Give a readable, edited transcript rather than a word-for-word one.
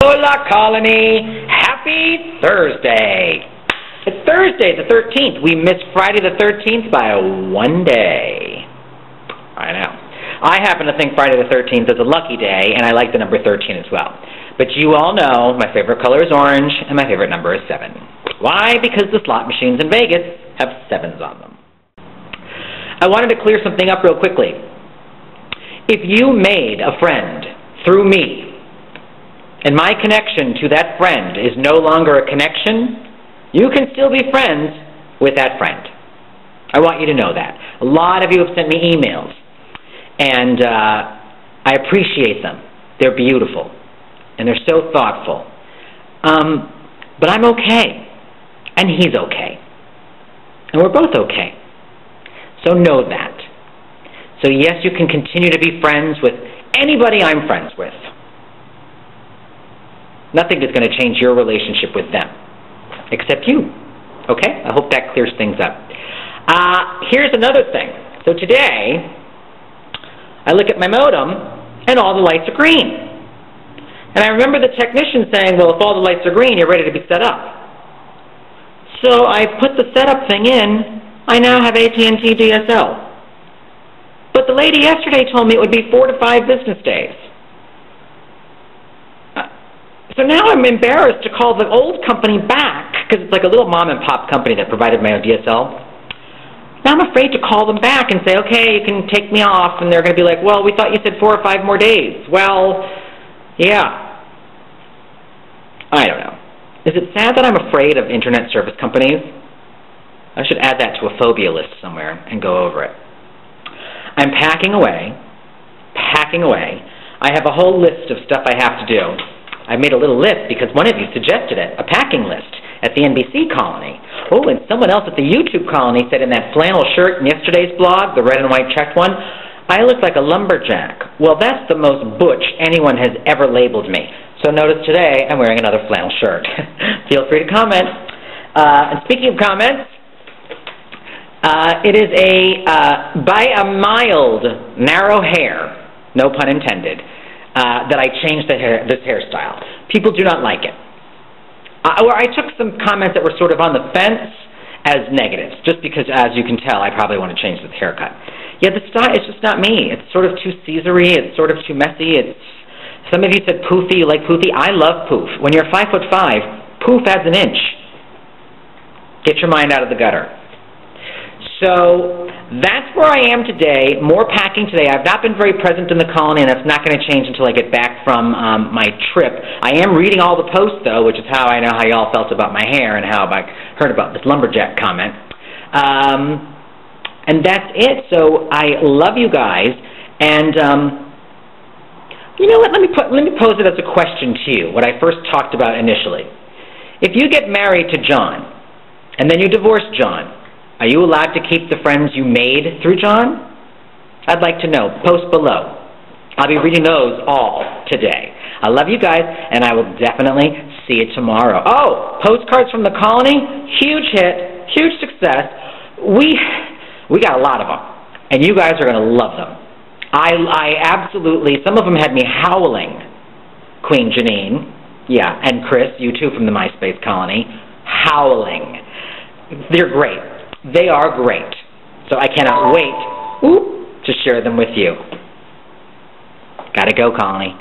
Hola, Colony. Happy Thursday. It's Thursday the 13th. We missed Friday the 13th by one day. I know. I happen to think Friday the 13th is a lucky day, and I like the number 13 as well. But you all know my favorite color is orange, and my favorite number is 7. Why? Because the slot machines in Vegas have 7s on them. I wanted to clear something up real quickly. If you made a friend through me, and my connection to that friend is no longer a connection, you can still be friends with that friend. I want you to know that. A lot of you have sent me emails, and I appreciate them. They're beautiful, and they're so thoughtful. But I'm okay, and he's okay, and we're both okay. So know that. So yes, you can continue to be friends with anybody I'm friends with. Nothing is going to change your relationship with them, except you. Okay? I hope that clears things up. Here's another thing. So today, I look at my modem, and all the lights are green. And I remember the technician saying, well, if all the lights are green, you're ready to be set up. So I put the setup thing in. I now have AT&T DSL. But the lady yesterday told me it would be 4 to 5 business days. So now I'm embarrassed to call the old company back, because it's like a little mom-and-pop company that provided my own DSL. Now I'm afraid to call them back and say, okay, you can take me off, and they're going to be like, well, we thought you said 4 or 5 more days. Well, yeah. I don't know. Is it sad that I'm afraid of internet service companies? I should add that to a phobia list somewhere and go over it. I'm packing away. I have a whole list of stuff I have to do. I made a little list because one of you suggested it, a packing list at the NBC colony. Oh, and someone else at the YouTube colony said in that flannel shirt in yesterday's blog, the red and white checked one, I look like a lumberjack. Well, that's the most butch anyone has ever labeled me. So notice today I'm wearing another flannel shirt. Feel free to comment. And speaking of comments, it is by a mild, narrow hair, no pun intended, that I changed this hairstyle. People do not like it. I took some comments that were sort of on the fence as negatives, just because, as you can tell, I probably want to change this haircut. Yeah, the style is just not me. It's sort of too Caesar-y. It's sort of too messy. Some of you said poofy. You like poofy. I love poof. When you're 5'5", poof adds an inch. Get your mind out of the gutter. So that's where I am today, more packing today. I've not been very present in the colony, and that's not going to change until I get back from my trip. I am reading all the posts, though, which is how I know how y'all felt about my hair and how I heard about this lumberjack comment. And that's it. So I love you guys. And you know what? Let me pose it as a question to you, what I first talked about initially. If you get married to John, and then you divorce John, are you allowed to keep the friends you made through John? I'd like to know. Post below. I'll be reading those all today. I love you guys, and I will definitely see you tomorrow. Oh, postcards from the colony, huge hit, huge success. We got a lot of them, and you guys are going to love them. I absolutely, some of them had me howling. Queen Janine, yeah, and Chris, you too from the MySpace colony, howling. They're great. They are great. So I cannot wait to share them with you. Gotta go, colony.